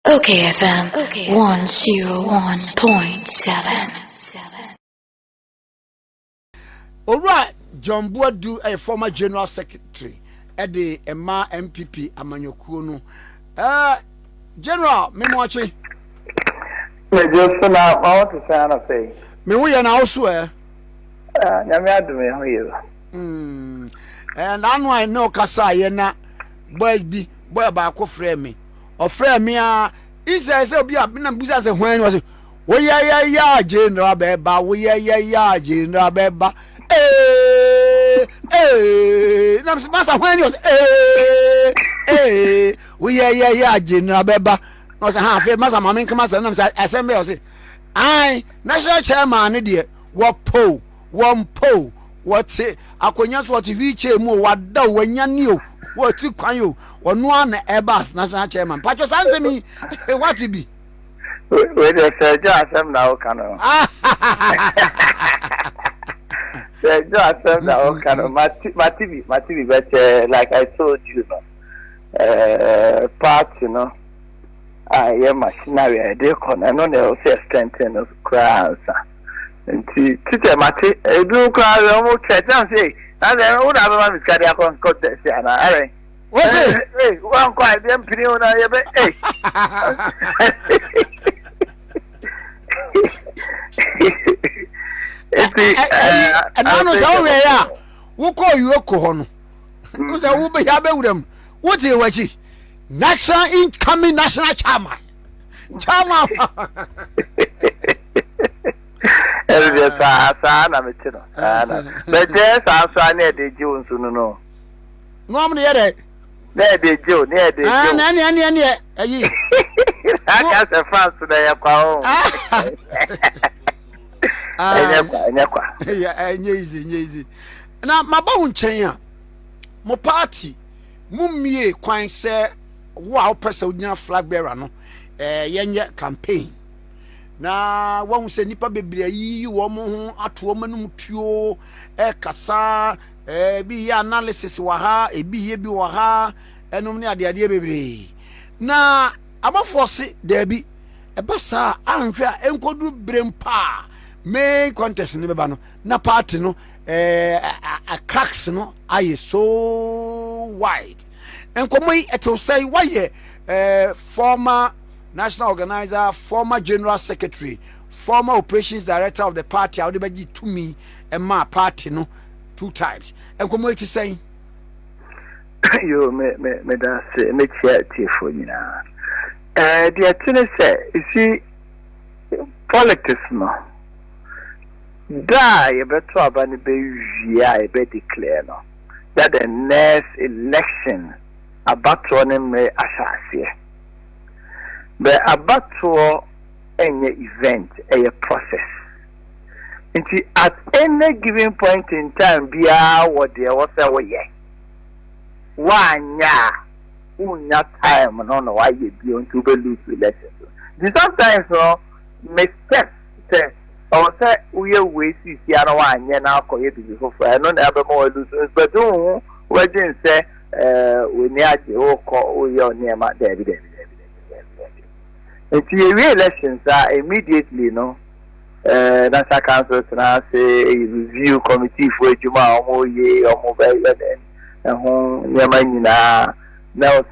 okayfm 101.7. Alright, John Boadu, a former general secretary at the Emma NPP Amanyokuo no. General, me watching. Me just now, I want to say, Me we are also Nyame ho you. And I know kasa ye na boys be boy ba ko frɛ me. O frɛ me a isa say obi a na busa say hwan was wo ya general beba wo ya general beba na masa hwan was wo ya general beba no say ha fe masa mama nka masa na say assembly o say ai national chairman ne de wo po what akonya so what wiche mu wada wanyani o what kwan o ono ana ebas national chairman pacho sanse mi what be we dey say just am na o kanu say just am na o kanu matibi but like I told you part I am machinery dey kon no dey say strengthen crowds nti tite mate edu kwa mo chetan say na dey wo da ba mi skadi akon contest ana are wo say wan kwa dem pini ona ye be no so we ya wo ko yuoko ho no wo say wo be ya be wuram wo te wachi national incoming national chairman every sa na me chino but there sa so na de ji unsu no am ne yere na de ji o na de ji na ayi aka se France na ya kwa o enye easy na maba wo nchen a mo party mo mie kwan se wo a opesa ogyina Flagbearer no yenye campaign na won se nipa bebre yi wo mo ho ato mo no tuo kasa bi ya analysis wa ha ebi ye bi wa ha enom ne ade bebre na abaforce da bi ebasa anhwe a enkodu brempa main contest ne beba no na party no a cracks no aye so wide enkomoy eto say why former national organizer, former general secretary, former operations director of the party, I would be to me and my party no 2 times. And come what you saying? You me that say me chat for you now. The thing say, you see, politics no. Da you better abani be ya be declare no. That the next election about running me asase. But about to any event, a process. Until at any given point in time, be what there was a way. 1 year, unya time, no, why you be on to be lose elections. Sometimes, mistakes say, or say, we are wasting the 1 year now, for you before I don't have more losers, but we didn't say, we near the call, we are near my David. The re-elections are immediately, National Council now say review committee for Juma or ye or mobile and home now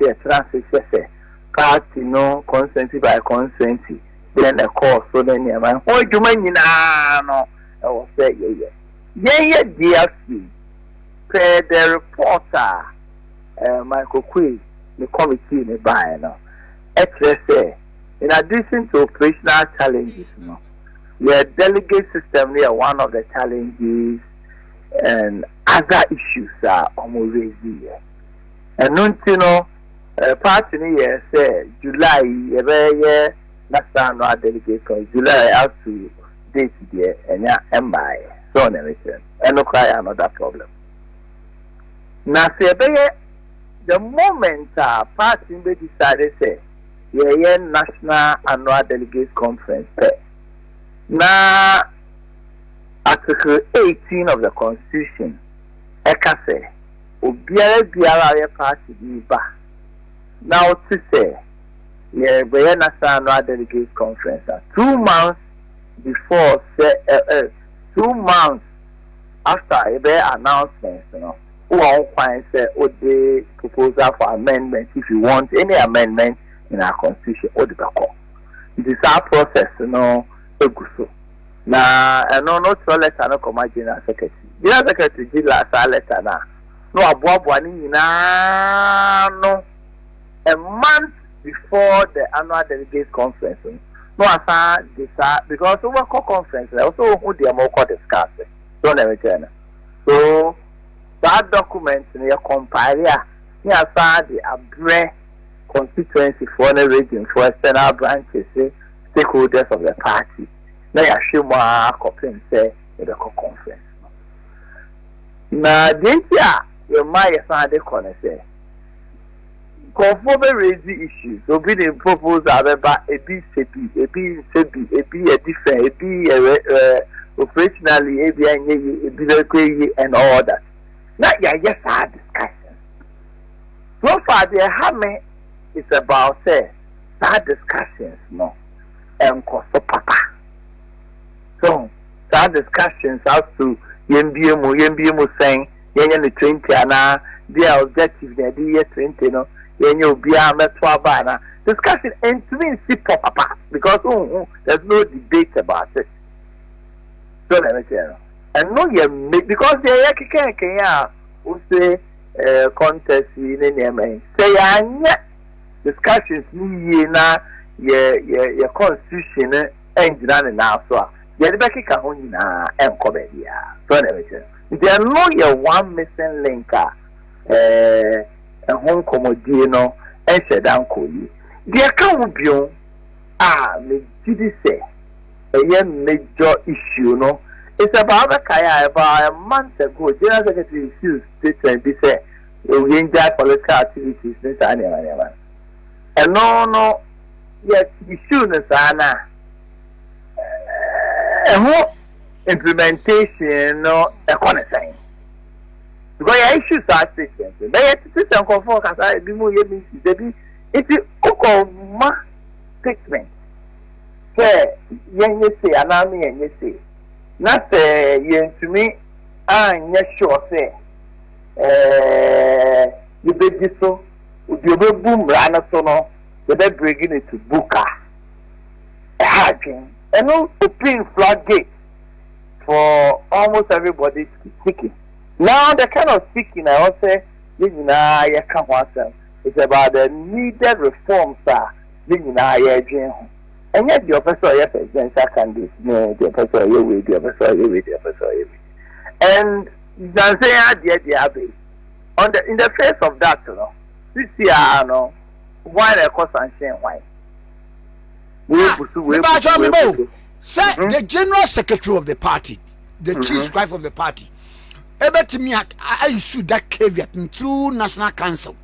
say a transit party consent by consent, then a call so then Yaman. Oh, Juma no, I will say, yeah, DFC, the reporter, Michael Quay, the committee in the buy now. Say, in addition to operational challenges, the delegate system is one of the challenges, and other issues are almost raised here. And party here say July, every national delegate from July up to date there, and MI, so on everything, and no cry another problem. Now, say the moment party decided say. Yeah, National Annual Delegates Conference. Now, Article 18 of the Constitution, say, Obiara party be ba. Now to say, yeah, but yeah, national delegates conference. 2 months before, 2 months after a announcement, you know, who find say, the proposal for amendment, if you want any amendment in our constitution, or the back. It is our process, you know, so. Now, I know not so letter no come general secretary. General secretary did last letter now. No, no, a month before the annual delegates conference. No, I this because over conference, also who they are more discussing. Don't return. So that document you compare here, the Abre constituency for the region for external branches, stakeholders of the party. Now you show more copying say the conference. Now this year, your my father can say. Conform raise issues. So be the proposal about a B CB, a B CB, a B a different, a B operationally, a B and all that. Now you just had discussion. So far the hammer is about say that discussions no and cost papa. So that discussions as to YMBM saying the 20 and their objective the year 20 no. You'll be a metro discussion and to me see papa because there's no debate about it. So let me tell you. And no you because they can say contest in any say discussions na your constitution and now so the back na and comedia. So let me tell you. There are no your one missing linker a home comodino and said uncle you. The account bill me did say a major issue no. It's about a month ago. General Secretary refused statement this say we enjoy political activities this animal. And no yes issue no sana implementation no economy. Because your issues are statements. But yet, system conform as I be more yemi. It is okoma statement. Say yen say anami yen say. Not say yen to me. Yes sure say. You be this so. You be boom rana so no. You be bringing it to Buka. Hacking. And no open floodgate for almost everybody to be speaking. Now the kind of speaking I will say it's about the needed reforms and yet the officer presidential candidate no the officer and say in the face of that you know this year no why the cost and shame why say the general secretary of the party the chief scribe of the party me I issue that caveat through National Council.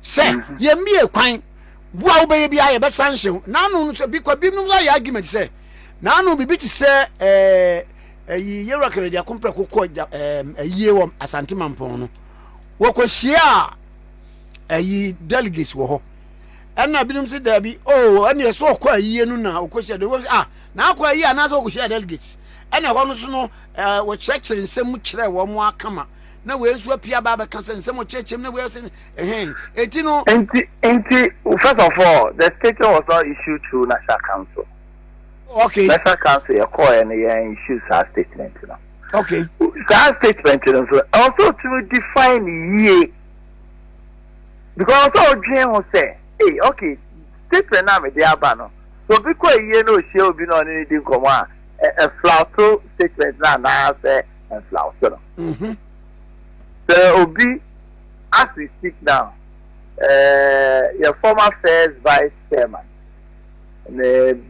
Say, ye me a quine, wow baby, I have a sanction. Nano because Bimno argument say, Nano be to say a year record, a compra a year as Antimampono. What was she a delegates were. And I didn't say there be and you saw quite a year now, because there was now quite a year another share delegates. And I want to know what church in some much one more come. Now where's what Pia Baba can send some church and where's hey, you know. First of all, the statement was not issued through National Council. Okay. National Council, your call and issues our statement. You know. Okay. That statement also to define ye. Because also Jane will say, hey, okay, statement now with the Abano. So because you know she'll be on anything come on. A flauto statement now say and flauto. So Obi, as we speak now, your former first vice chairman,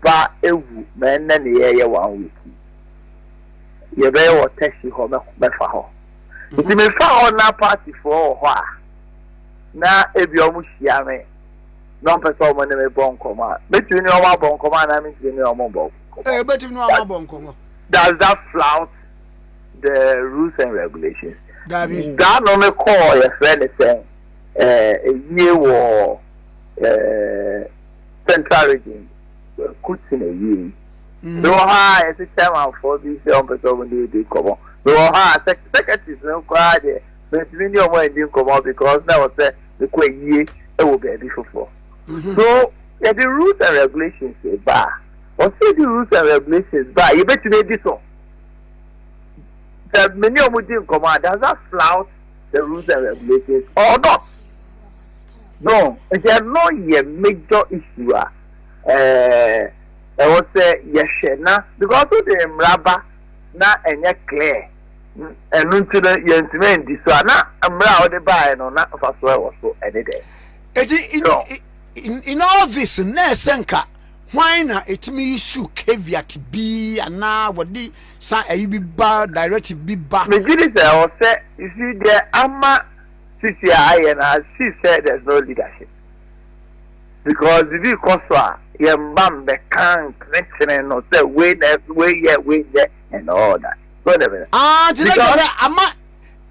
ba ewu men na ye 1 week. You be what text you home be fa ho. Nti me fa ho na party for ho a. Na ebi omu hia me. No person omo na me bon koma. Between you omo bon koma na me ni omo bon. But you know does that flout the rules and regulations? That on the call your friend is saying a year war central region kutin eyi no ha e chairman for this person dey come no ha secretaries no kwa dey but we no more dey come because now say the kweyi e will be before so yeah, the rules and regulations say ba or say the rules and regulations ba you bet me this one the many of them come does that flout the rules and regulations or not? No, it's not a major issue. I would say yes, because of the rubber na and clear. And until the young this one, I'm proud of buy no not for so any day. In all this, Nesenka, why not it me issue caveat be and now what the sign a be bad directive be back. The jury say, you see, the Amma CCI and she said there's no leadership. Because if you consider your mom, the can't mention or say, wait there, and all that. Whatever.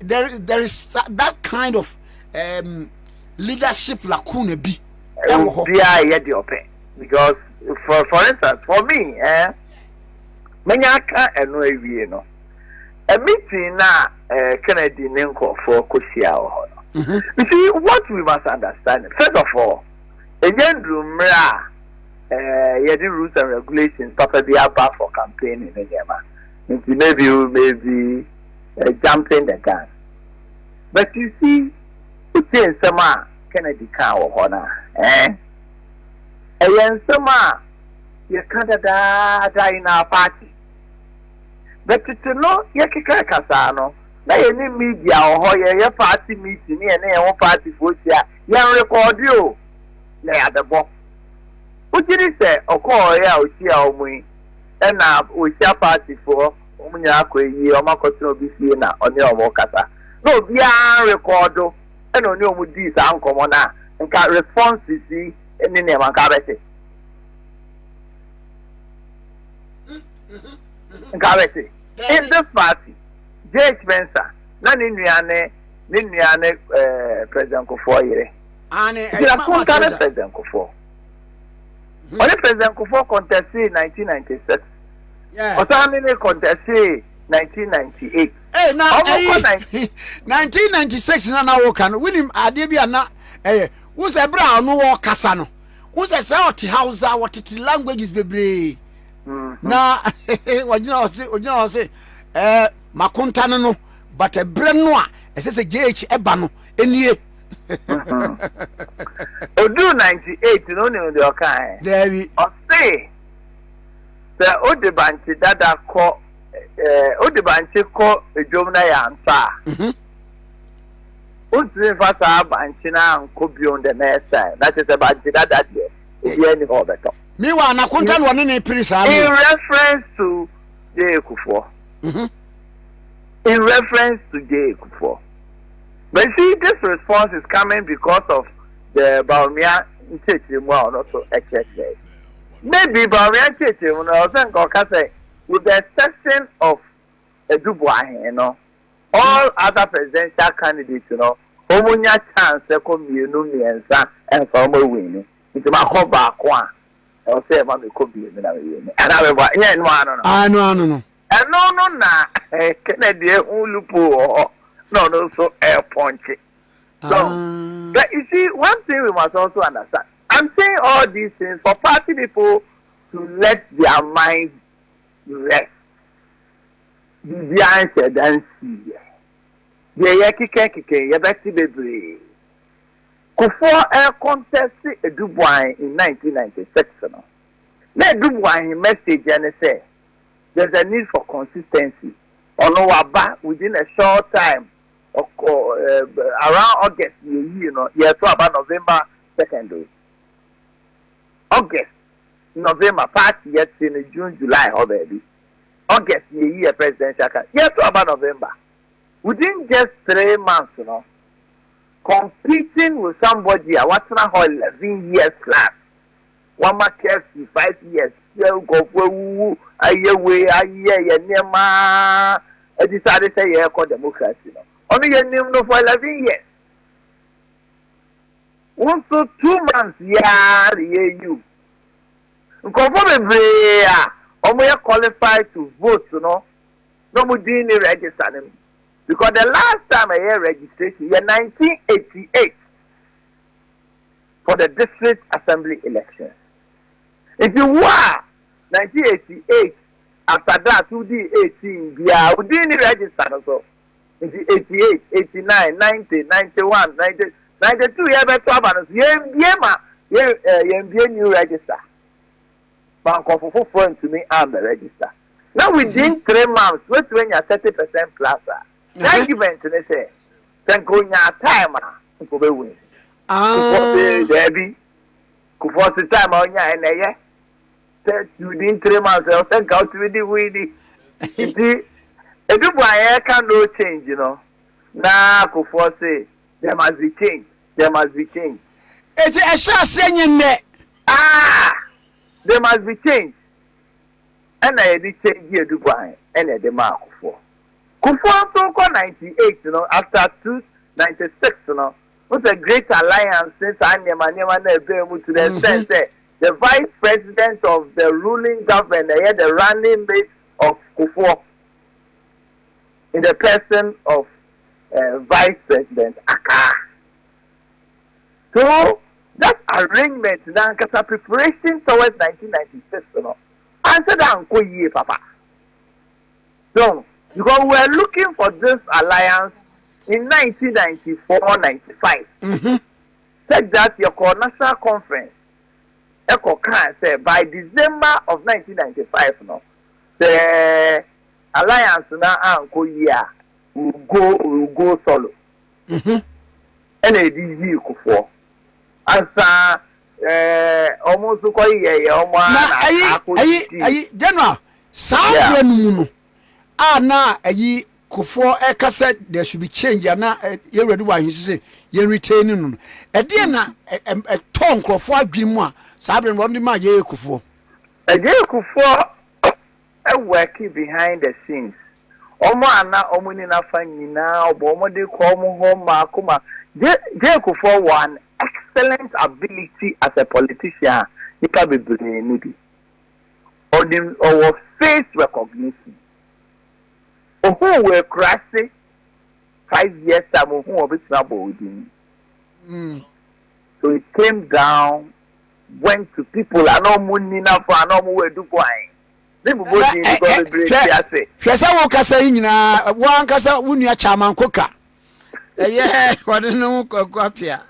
There is that kind of leadership lacuna be. Because for instance, for me, Manyaka and no no. A meeting now Kennedy Ninko for Kosia. You see, what we must understand, first of all, again, the rules and regulations, Papa be about for campaigning in Yama. Maybe you may be jumping the gun. But you see, it's in some Kennedy car or honor, and some you can't die in our party. But to know, you can't casano. Na any media or your party meeting and your party for ya record you. Lay at the box. What did he say? O call ya o see our way. And now we shall party for Umunyakwe, or Makoto BC on your Mokata. No, we are record and on your with this uncle and can respond to see any name and carrot. In this party. J. Spencer, none in Niane, President Kufoy. And President Kufo. Only President Kufo contested 1996. Yeah. Or Samini contested 1998. Eh, now 1996 na can win him Adebia na who's a brown no Casano. Who's a South House what it languages bebre. Na what you say makonta no but a brand no ese JH ebano enie odu 98 no ne de okan David o say the odebanchi dada ko odebanchi ko ejom na ya nta o fasa banchi na nko beyond the next time that is about dada there e any ho beto me wa na konta no ne prisa in reference to J Kufuor. In reference to J Kufuor. But see, this response is coming because of the Baumia Chechimwa or not so excessive. Maybe Baumia Chechimwa with the exception of Dubois, you know, all other presidential candidates, you know, Omunya chance second and former winning. It's my whole back one. I'll say, Mammy could be in and I know. And no, Kennedy, Ulupo, no, so air punch. So, but you see, one thing we must also understand. I'm saying all these things for party people to let their minds rest. The answer then see. The Yakike, Yabati Baby. Kufuor air contest a Dubois in 1996. Let Dubois message and say, there's a need for consistency. Within a short time, around August, you know, about November 2nd. August, November, party yet in June, July, already. August, year presidential. About November. Within just 3 months, you know, competing with somebody, what's not 11 years class. One market 5 years. Go for a year, I decided to say, called democracy. Only your name no for 11 years. 1 to 2 months, you. Conform a omo qualified to vote, no we didn't register them. Because the last time I hear registration, year 1988 for the district assembly elections. If you were 1988, after that, 2018, we didn't register also. In 88, 89, 90, 91, 90, 92, you have a trouble. You new register. Bank of friend to me, I'm the register. Now within 3 months, what's when you're 30% plus? Thank you, they say. Thank you, time. Kufobe win. Debbie. Kufobe time on ya and ya. Within 3 months, I'll thank out with the weedy. If you can no change, you know. Now, Kufobe, there must be change. There must be change. It's a shot saying that. There must be change. And I did change here Dubai and the mark for. Kufuor so 98, you know, after 296, you know, was a great alliance since Anyama to the extent that the vice president of the ruling government, they had the running mate of Kufuor in the person of Vice President Aka. So that arrangement now got a preparation towards 1996, you know. Answer that, Papa. So, because we were looking for this alliance in 1994-95. Take that your national conference. Echo can say by December of 1995, no, the alliance now will go solo. And it is you for. Answer almost General, sound na ayi Kufuor ekasa there should be change na you ready why you say you retain no e dey na ton Kufuor adwemu a sabre no dey ma ye Kufuor Kufuor working behind the scenes omo ana omo ni na fa nyina obo de ko omo ho ma kuma Kufuor one excellent ability as a politician he can be maybe or face recognition. Who were crashing 5 years time who were bit trouble. So it came down, went to people, I know money enough for I know where to go. People both need to go to break. Shasa woka say nyina wan kasa wunu chairman koka. Yeah, what no kopia.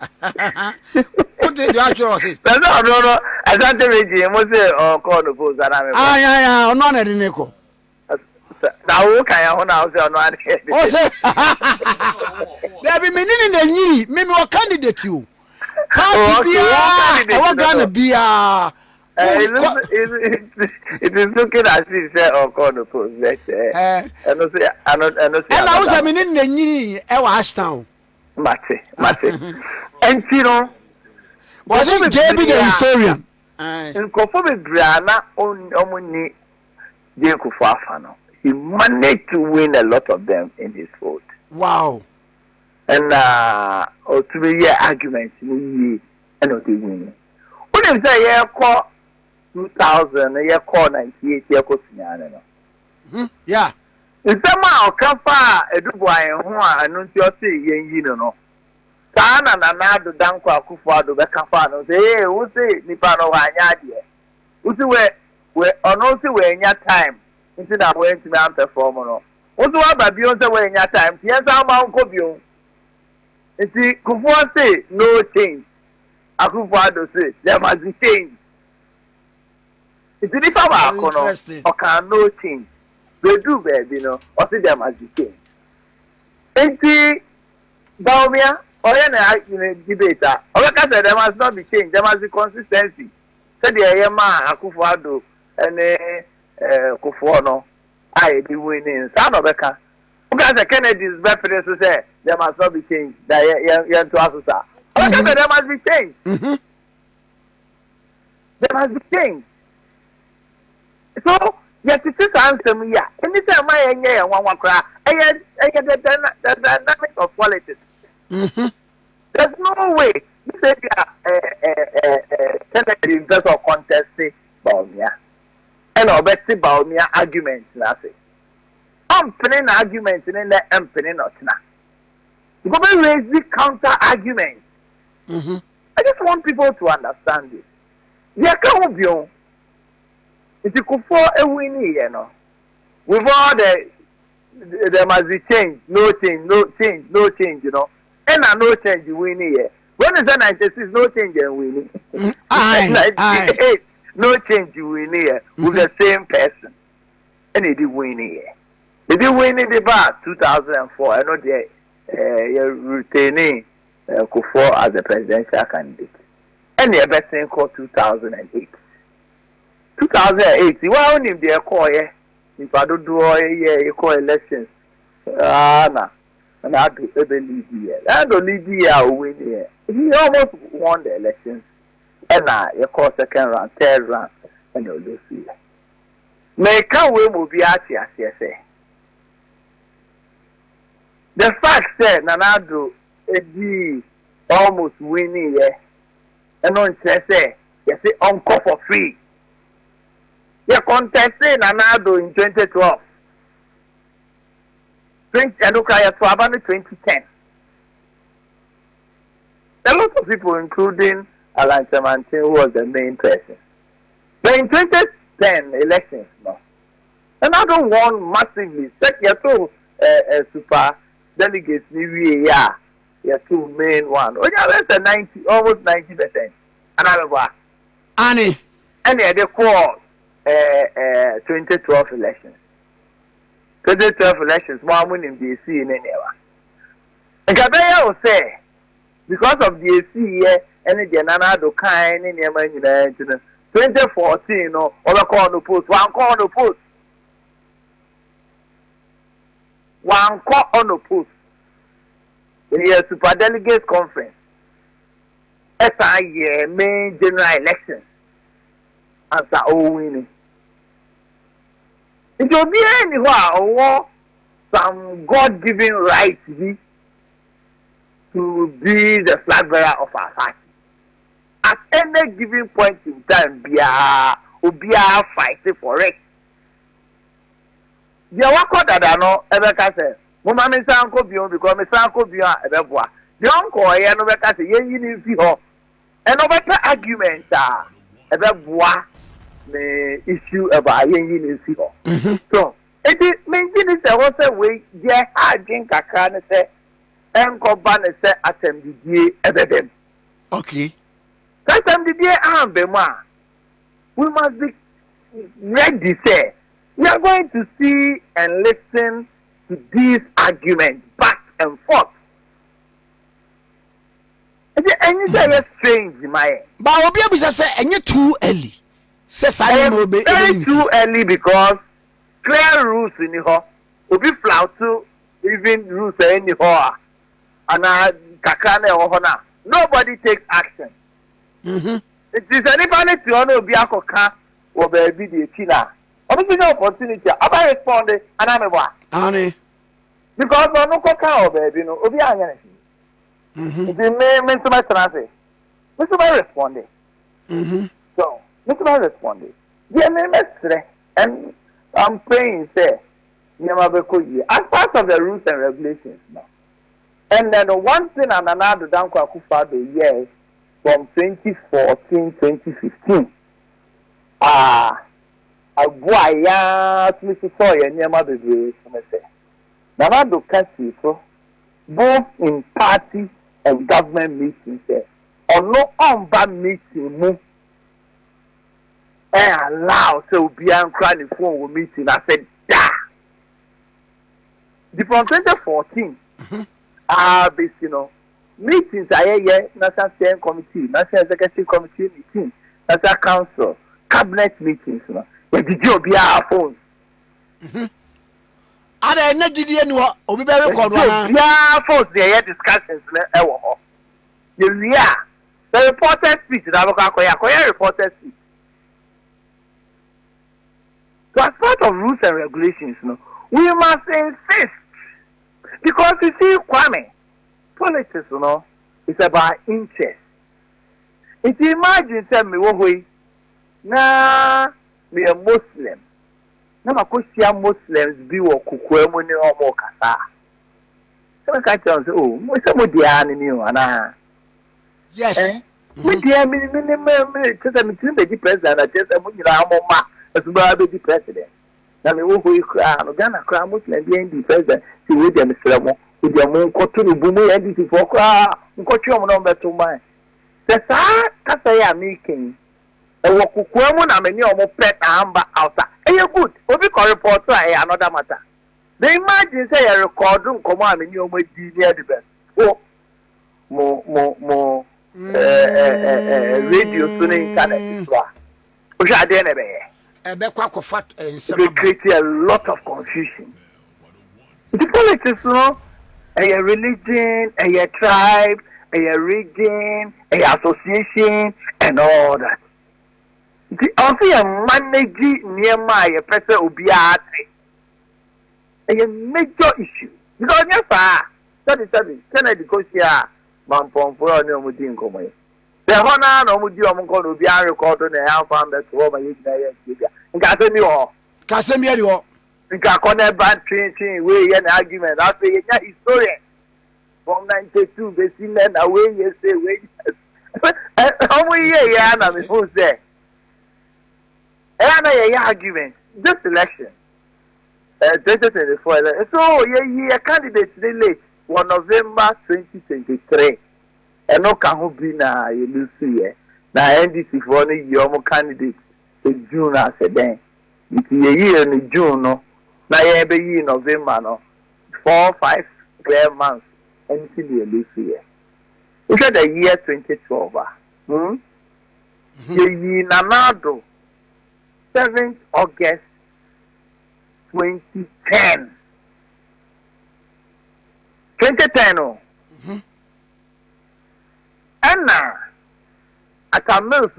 What did you actually say? No. I don't think we say call the post that I'm. Yeah, no na dineko. Now can I on house or not? Oh say. There be meaning na nyiri, me no candidate you. Party bia, I gonna be it is looking as if say call the post. I know say I know say. And I was meaning na nyiri e wa Ashtown. Mate. And you know, was it JB the historian? In Kofobe Briana on Omuni Kufuor. He managed to win a lot of them in his vote. Wow. And or 3 year arguments and not winning. When you say yeah call 2000, yeah call 98, yeah call yeah. In some how Kafa Eduboy who are not your say no. Sana na nado danko Kufuor do Kafa no say who say nipa no hanya who say we ono say we nya time. Into that way to be perform no. What do I be on the way in your time? Yes, I'm on Kobio. You see, Kufuor say no change. Akufo-Addo say there must be change. It's the different or can no change. They do baby, you know, or say there must be change. And see, Baumia, or any debater, or like I said, there must not be change, there must be consistency. Say the Ayama, Akufo-Addo, and Kufuor no, I be winning. Son of Becca. Because the Kennedy's birthday to say there must not be change. That young to us, sir. There must be change. There must be change. So, yes, it is answer me. Yeah, anytime I one cry, I get the dynamic of politics. There's no way. You say Kennedy is just a contesting. Baumia. And obeti Baumia arguments nothing. I'm penning arguments in the penning not now. You go raise the counter argument. I just want people to understand this. There can't be on. If you could for a winning, you know, with all there must be change, no change, no change, no change, you know. And no change, you winning here. When is that 96? No change, and winning. 98, no change, you winning here with the same person. And he did win here. They did win in the bar 2004. I know they're retaining Kufuor as a presidential candidate. And the best thing called 2008. 2008, why only they call here? If I don't do all you call elections. Nah. And I do lead here. I don't lead here win here. He almost won the elections. And you call second round, third round, and you'll lose here. Make a way will be at say. The fact that Nanado is almost winning here. And on say, you say uncle for free. You contested Nanado in 2012. And look at 2010. A lot of people, including Alan Chamantin, who was the main person. But in 2010 elections, no. Nanado won massively. You super delegates, yeah. Your two main one. Oh, yeah, that's a 90, almost 90%. Another Annie. And they call 2012 elections. 2012 elections, one winning the AC in any way. And Gabaya will say, because of the AC here, and the Nanado kind in your man, 2014, no, all call the post, one call on the post. One call on the post. In the super delegates conference. SIA main general elections. Answer all winning. It will be anywhere or some God-given right to be the flag bearer of our party. At any given point in time, we are fighting for it. The work that I know, Ebeka says, Mama Miss Uncle Bion, because Miss Uncle Bion, Ebeboa. The uncle, I know Ebeka says, you need to see and over the arguments are Ebeboa. The issue about yen people. So it is maintaining the whole way, yeah, I think I can say, and combine say attempt the day. Okay. Attempt the day and Bema. We must be ready, say. We are going to see and listen to these arguments back and forth. And it's strange in my end. But I'll be able to say, and you're too early. Very too early because clear rules in the hall will be flout to even rules in the hall. And kakane ohona. Nobody takes action. It is anybody to honor Biakoka or baby the China. Obviously, no opportunity. I responded and I'm a one. Annie. Because no coca or baby, no, Obian. It's the main to my transit. Mr. responded. So. Mr. responded. Dear Minister, and I'm praying, say, as part of the rules and regulations now. And then the one thing and another down Kwakufa the years from 2014, 2015. To saw your near mother say. Nanado Kasi, both in party and government meetings, or no on meeting move. And allow so be crying for meeting. I said, yeah. From 2014, meetings are National Steering Committee, National Executive Committee meeting, National Council, cabinet meetings. Did you be our phone? Are there not did you be very called one? Yeah, folks, there are discussions. Yeah, the reporter speech, the reporter speech. So as part of rules and regulations, we must insist. Because you see, Kwame, politics, is about interest. If you imagine, tell me, na me a Muslim. Na makosia Muslims bi wo kokoamu ni omo kasa. So I can't tell oh, mo se mo dia ni o ana. Yes. Me dia me tell me tin be di president na tell mo nyira mo ma asuba be di president. Na me wo hoyi kra no Ghana kra Muslim bi ndi president ti we dem sra mo. We dem ko to no bu mo ndi for kra nko twa mo no beto man. Se sa kasa ya making e wo kokoamu na me ni omo pet amba outa. Good. Obi ko report to another matter. They imagine say a record come on in your near the best. Oh, more radio to the internet is why. Which are there they create a lot of confusion. The politics, no, a religion, a tribe, a region, a association, and all that. Also, a manage near my person will be at a major issue. Because, yes, sir, Kennedy goes here, Mampon for no Mudin Comoy. The Hona no Mudium will be a record on the Alpha that to all my age. And Casemiro, and Cacone bad train, way an argument after a historian from 92, the cement away, yes, wait. How many years who's there? And I argument this election, 2024. So yeah, candidate late on November 2023. And no can be na you lose here. Now NDC for only your candidate in June as a day. It's a year in June no. Now every year in November no. 4-5 clear months. NDC you lose here. Look at the year 2012. Year Nanado. 7th August 2010. 2010. And now, at a month,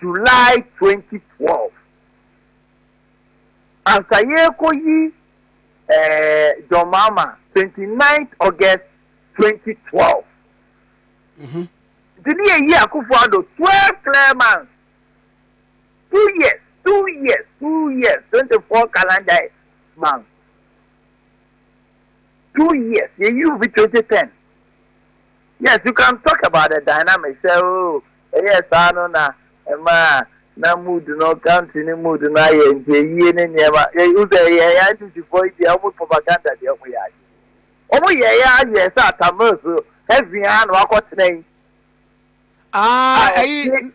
July 2012. And Sayeko Domama, 29th August 2012. The year Kufuado, 12 clear months. 2 years. 2 years, 24 calendar months. 2 years, you be 2010. Yes, you can talk about the dynamics. Oh, yes, I know now. Emma, na mood no country, no mood na ye, ye never. You say, yeah, I think you voice the almost propaganda. The other way. Oh, yeah, yes, I'm heavy hand, what name?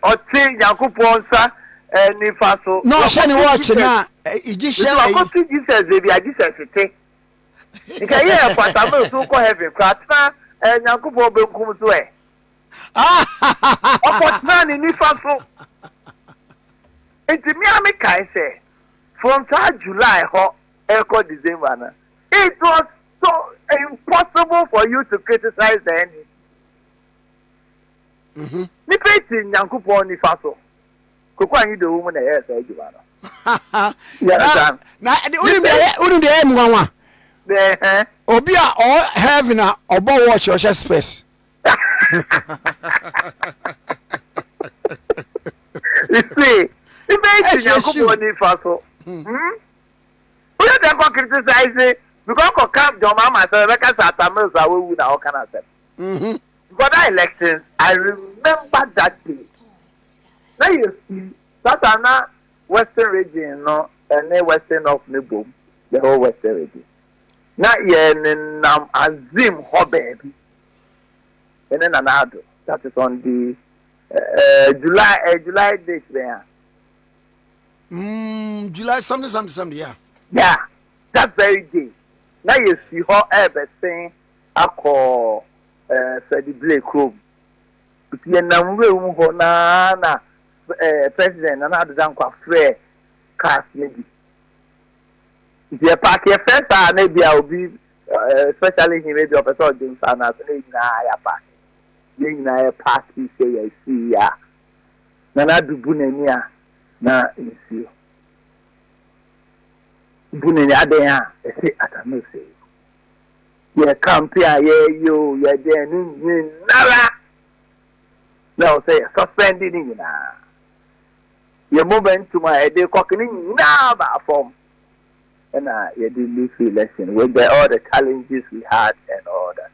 Or change Yakuponsa. Any faso no shani watch na ijishe ayi Jesus baby Jesus te nka ye fatama so ko heaven kwatna nyankopɔ benkum so opotna ni faso enti mi ami kai say from July ho echo December na it was so impossible for you to criticize the NDC ni peti nyankopɔ ni faso Kukwanyi the woman yes, I give her. Now, the aim one. Obia or having a obo watch your chest space. You see, the basic Yakubu Faso. We are criticizing because of camp your mama, so Rebecca Satamils are we now can accept. For that elections, I remember that day. Now you see, that's not Western region, no, and then Western of Nebo, the whole Western region. Now you're in Azim Hobby, and then another. That is on the July date there. July something, yeah. Yeah, that very day. Now you see how everything I call Freddie Blake room. But you're na president and other than quite fair cast maybe. If you pack your first, maybe I will be especially in radio episode James and I say na pack. Na pack you say I see ya. Na do bunenia na issue. Bunenia de ya say atame say. Ye campaign ye yo ye de ni nara. No say suspending na. your momentum I did cocking now form. And you did this election with all the challenges we had and all that.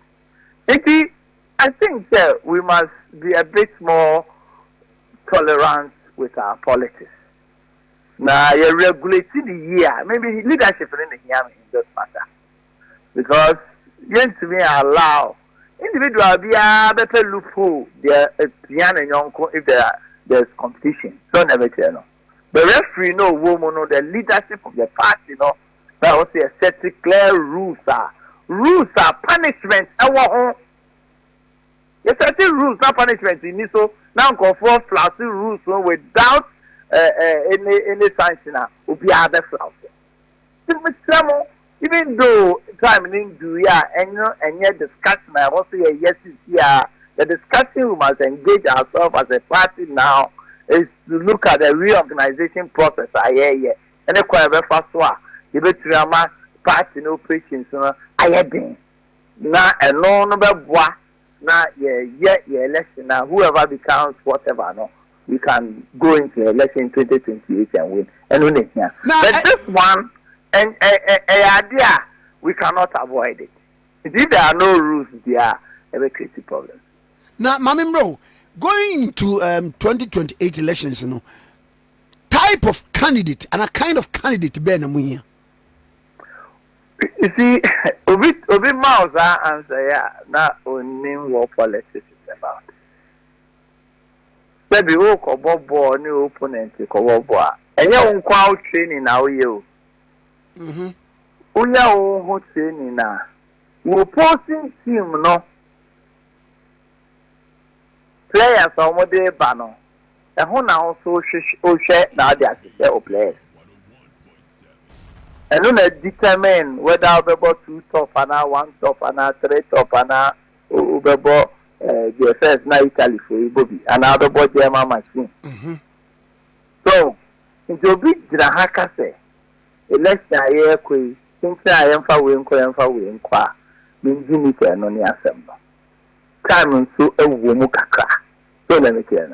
I think that we must be a bit more tolerant with our politics. Now, you're regulating the year, maybe leadership in this matter. Because you to me allow individual be a better loophole there piano and young if there's competition. So never tell. The referee no woman no the leadership of the party no that was a set clear rules are punishment our you certain rules not punishment in this so now go for flashy rules so without any sanction will be other flashy. Even though time in India and yet discussion I also yes here the discussion we must engage ourselves as a party now is to look at the reorganization process I hear and the quite fast one the better party no patience I had been now and no number one now election now whoever becomes whatever no we can go into election 2028 and win and win here but this one and idea we cannot avoid it. If there are no rules, there are very creative problems. Now, Mammy Bro, going to 2028 elections, you know, type of candidate and a kind of candidate Ben Amuya. You see, Obi Mausa answer yeah, not only what politics is about. Maybe who ko bobo new opponent ko bobo. And you won't crowd training now you. Uya who training now. We posting team no. Players are more day bano. And who now so share now they are share players. And then determine whether we be two top and one top and three top and we be the first na Italy for Bobby and other boy German machine. So, into big drahaka say election aye kwe since I am for win kwa mean unity no ni assemble time so ewu mu kakra so let me tell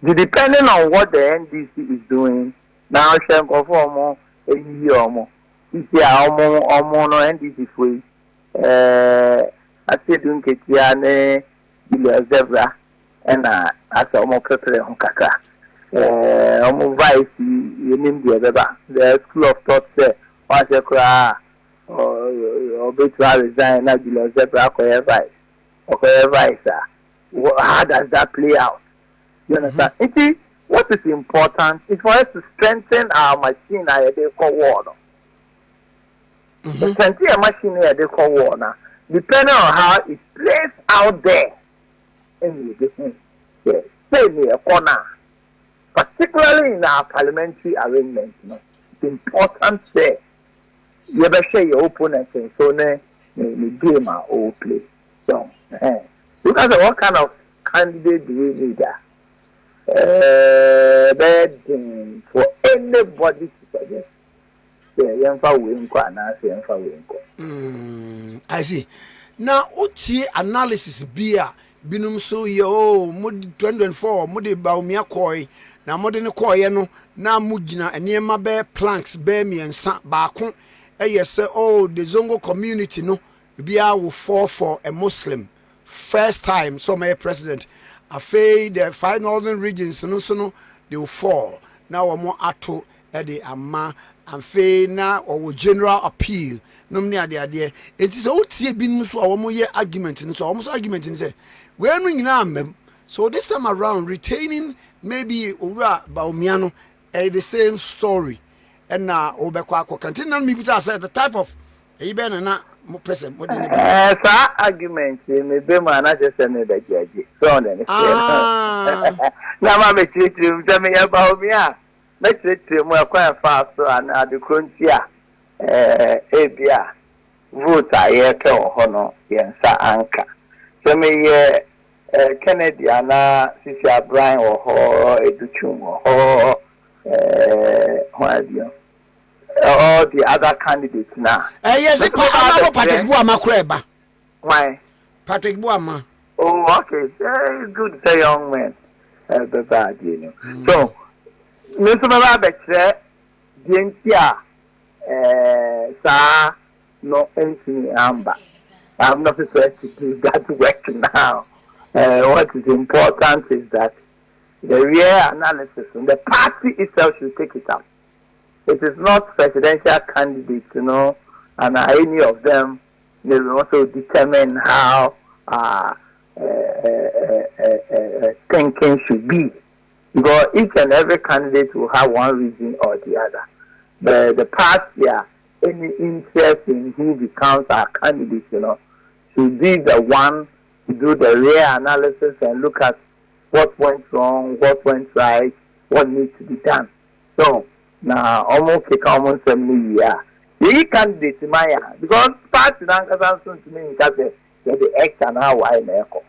you depending on what the NDC is doing now shen go for mo eyi omo isi omo no NDC foi ase dun ketia ne ile zebra ena asa omo kekere ho kakra omo vice yenim de beba the school of thought say what you cry or be to resign na ile zebra ko vice how does that play out? You understand? What is important is for us to strengthen our machine at the core war. Strengthen a machine at the core war now, depending on how it's placed out there. In the say me a corner, particularly in our parliamentary arrangement. It's important say you ever share your opponents and so ne game or play. So, look at what kind of candidate do we need there? Begging for anybody to suggest. I see. Now, what's analysis beer? Binum so yo, Mudi 2024, Mudi Baumia Koi, now modern Koyano, now Mujina, and near my bear planks, bear me and Saint Bakon. Yes, sir, oh, the Zongo community, no, be I will fall for a Muslim. First time, so my president. I fade the 5 northern regions, no, they will fall. Now, I'm more ato at the Ama and fade now or general appeal. No, near the idea. It is all see been so our year argument, and so almost argument in say, we're ring so this time around, retaining maybe Ura Baumiano, the same story. And now, Obequaco continue me because I said the type of even and not more person. What do you argument in the Bema and I just send it that judge. So then, now I'm a treat him, tell me about me. Let's treat him quite fast and at the Crunchia, Abia, vote I hear to honor, yes, Anka. So me, Kennedy, Anna, Cecilia Brian or Educhum or what do you? All the other candidates now. Yes, Patrick Buama Creba. Why? Patrick Buama. Oh, okay. It's good to say young man. So, Mr. Babetre, Dientia, Sa, no entry amber. I'm not prepared to do that work now. What is important is that the real analysis and the party itself should take it up. It is not presidential candidates, and any of them, they will also determine how thinking should be. Because each and every candidate will have one reason or the other. The party, any interest in who becomes our candidate, should be the one to do the real analysis and look at what went wrong, what went right, what needs to be done. So, now, almost almost 70 years. The candidate, because party now soon to me because the X and how I echo.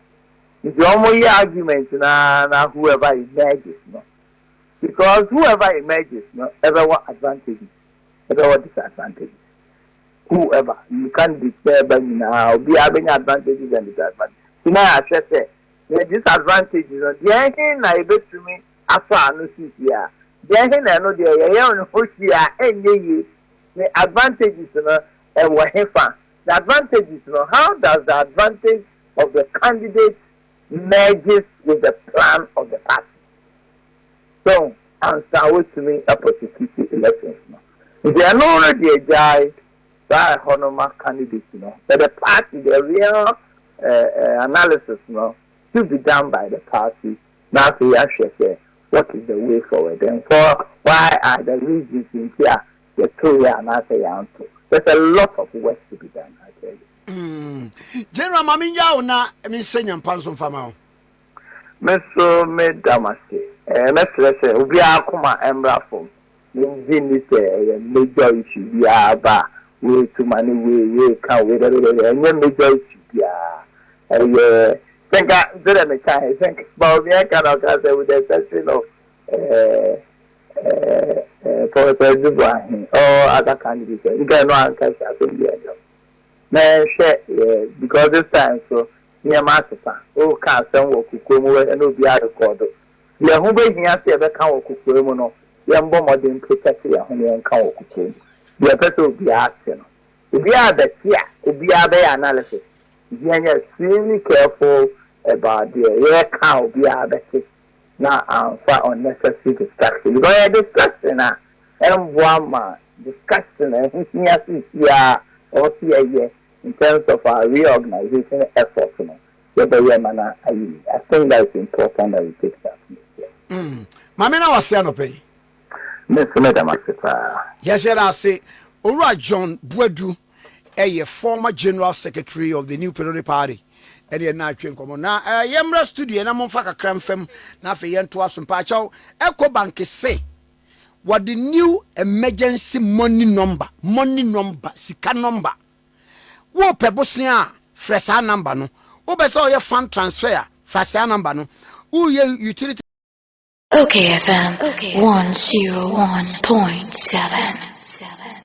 It's almost argument now whoever emerges, because whoever emerges, everyone advantages, everyone disadvantages. Whoever you can't declare by now, be having advantages and disadvantages. So now I say the disadvantages, the ending I bet to me after no see here. The ending I know the advantages, the advantages, how does the advantage of the candidate merges with the plan of the party? So, answer to me a prosecution elections. If they are not already a guy, that honor candidates, but the party, the real analysis, should be done by the party. Now, we actually say, what is the way forward? And for why are the reasons in here, the two and I say, there's a lot of work to be done, I tell you. General Maminja, na, saying, Panson Famao. Meso me damasi. Mesrese, ubi akuma embra from. Nini say, major issue, ba. Way too many way can't wait and major issue, think I did me time. Think about me, I cannot say with the exception of Professor Dubois or other candidates. You can know catch up in the end. Man, share because this time so near master. Oh, can't send work to come away and no be out of quarter. We are home here, say, the count of Kukumono. We are more than protected your home and count of Kukum. The person will be asking. If we are the here, if we are the analysis, we are extremely careful about the count we are the now for unnecessary distraction. Because a distraction now, and one man discussion and here or here in terms of our reorganization efforts. I think that's important that we take that. Mamina was saying, pay. Mr. Madam, yes, I say, Ora John Boadu, a former general secretary of the New Periodic Party. And you're not trained common now. Yamra studio, and I'm on Faka Cramfem, Nafi to us from Pacho. Echo Bank say what the new emergency money number, Sika number. Wo Pebosia, Fresa number no. Obeso your fund transfer, Fresa number no. Who ye utility. OKFM 101.7.